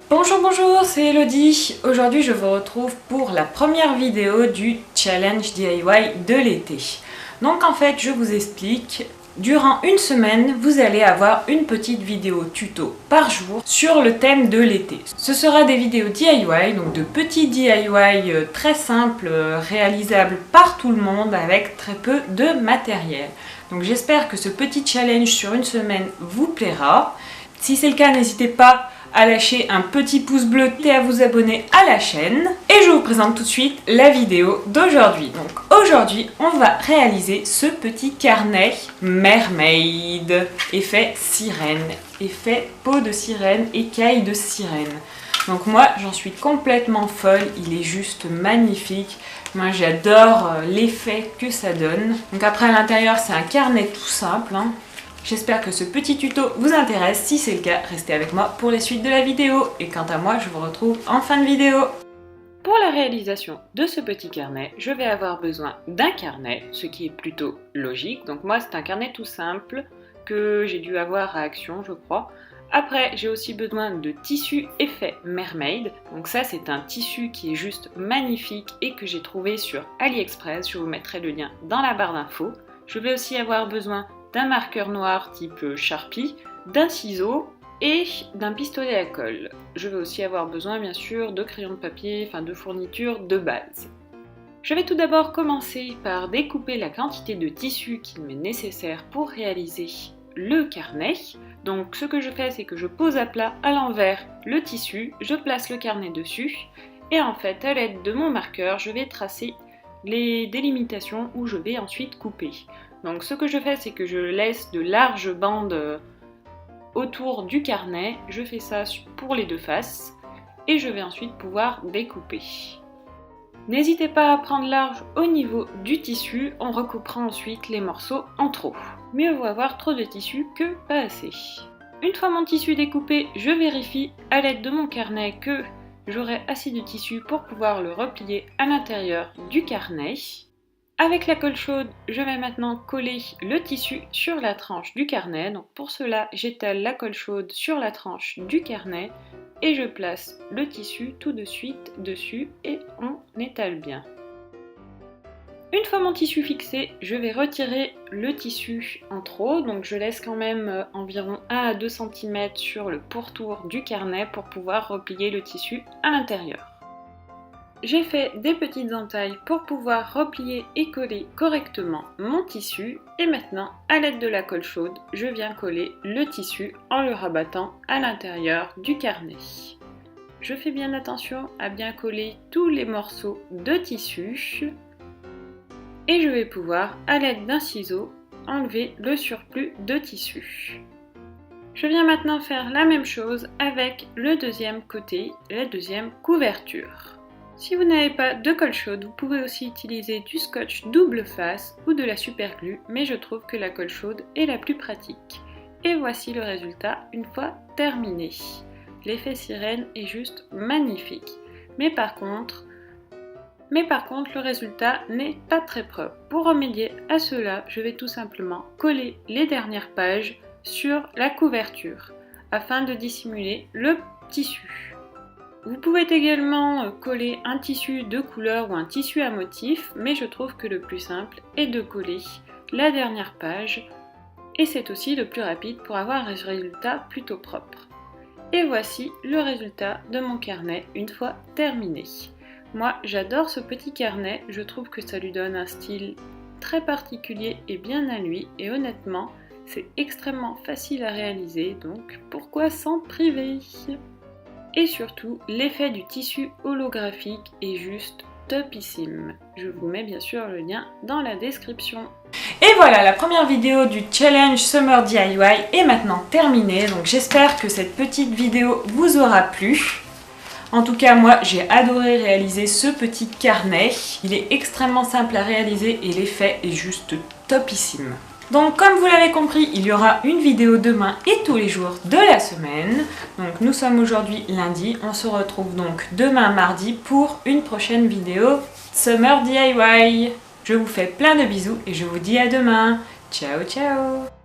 Bonjour, bonjour, c'est Elodie. Aujourd'hui, je vous retrouve pour la première vidéo du challenge DIY de l'été. Donc en fait, je vous explique, durant une semaine, vous allez avoir une petite vidéo tuto par jour sur le thème de l'été. Ce sera des vidéos DIY, donc de petits DIY très simples, réalisables par tout le monde avec très peu de matériel. Donc j'espère que ce petit challenge sur une semaine vous plaira. Si c'est le cas, n'hésitez pas à lâcher un petit pouce bleu et à vous abonner à la chaîne. Et je vous présente tout de suite la vidéo d'aujourd'hui. Donc aujourd'hui, on va réaliser ce petit carnet Mermaid, effet sirène, effet peau de sirène, écaille de sirène. Donc moi, j'en suis complètement folle, il est juste magnifique. Moi, j'adore l'effet que ça donne. Donc après, à l'intérieur, c'est un carnet tout simple, hein. J'espère que ce petit tuto vous intéresse. Si c'est le cas, restez avec moi pour les suites de la vidéo. Et quant à moi, je vous retrouve en fin de vidéo. Pour la réalisation de ce petit carnet, je vais avoir besoin d'un carnet, ce qui est plutôt logique. Donc moi, c'est un carnet tout simple que j'ai dû avoir à Action, je crois. Après, j'ai aussi besoin de tissu effet Mermaid. Donc ça, c'est un tissu qui est juste magnifique et que j'ai trouvé sur AliExpress. Je vous mettrai le lien dans la barre d'infos. Je vais aussi avoir besoin d'un marqueur noir type Sharpie, d'un ciseau et d'un pistolet à colle. Je vais aussi avoir besoin bien sûr de crayons de papier, de fournitures de base. Je vais tout d'abord commencer par découper la quantité de tissu qu'il m'est nécessaire pour réaliser le carnet. Donc ce que je fais, c'est que je pose à plat à l'envers le tissu, je place le carnet dessus et en fait à l'aide de mon marqueur, je vais tracer les délimitations où je vais ensuite couper. Donc ce que je fais, c'est que je laisse de larges bandes autour du carnet. Je fais ça pour les deux faces et je vais ensuite pouvoir découper. N'hésitez pas à prendre large au niveau du tissu, on recoupera ensuite les morceaux en trop. Mieux vaut avoir trop de tissu que pas assez. Une fois mon tissu découpé, je vérifie à l'aide de mon carnet que j'aurai assez de tissu pour pouvoir le replier à l'intérieur du carnet. Avec la colle chaude, je vais maintenant coller le tissu sur la tranche du carnet. Donc pour cela, j'étale la colle chaude sur la tranche du carnet et je place le tissu tout de suite dessus et on étale bien. Une fois mon tissu fixé, je vais retirer le tissu en trop. Donc je laisse quand même environ 1 à 2 cm sur le pourtour du carnet pour pouvoir replier le tissu à l'intérieur. J'ai fait des petites entailles pour pouvoir replier et coller correctement mon tissu et maintenant, à l'aide de la colle chaude, je viens coller le tissu en le rabattant à l'intérieur du carnet. Je fais bien attention à bien coller tous les morceaux de tissu et je vais pouvoir, à l'aide d'un ciseau, enlever le surplus de tissu. Je viens maintenant faire la même chose avec le deuxième côté, la deuxième couverture. Si vous n'avez pas de colle chaude, vous pouvez aussi utiliser du scotch double face ou de la superglue, mais je trouve que la colle chaude est la plus pratique. Et voici le résultat une fois terminé. L'effet sirène est juste magnifique. Mais par contre, le résultat n'est pas très propre. Pour remédier à cela, je vais tout simplement coller les dernières pages sur la couverture afin de dissimuler le tissu. Vous pouvez également coller un tissu de couleur ou un tissu à motif, mais je trouve que le plus simple est de coller la dernière page et c'est aussi le plus rapide pour avoir un résultat plutôt propre. Et voici le résultat de mon carnet une fois terminé. Moi j'adore ce petit carnet, je trouve que ça lui donne un style très particulier et bien à lui et honnêtement c'est extrêmement facile à réaliser donc pourquoi s'en priver ? Et surtout, l'effet du tissu holographique est juste topissime. Je vous mets bien sûr le lien dans la description. Et voilà, la première vidéo du challenge Summer DIY est maintenant terminée. Donc j'espère que cette petite vidéo vous aura plu. En tout cas, moi, j'ai adoré réaliser ce petit carnet. Il est extrêmement simple à réaliser et l'effet est juste topissime. Donc comme vous l'avez compris, il y aura une vidéo demain et tous les jours de la semaine. Donc nous sommes aujourd'hui lundi, on se retrouve donc demain mardi pour une prochaine vidéo Summer DIY. Je vous fais plein de bisous et je vous dis à demain. Ciao ciao.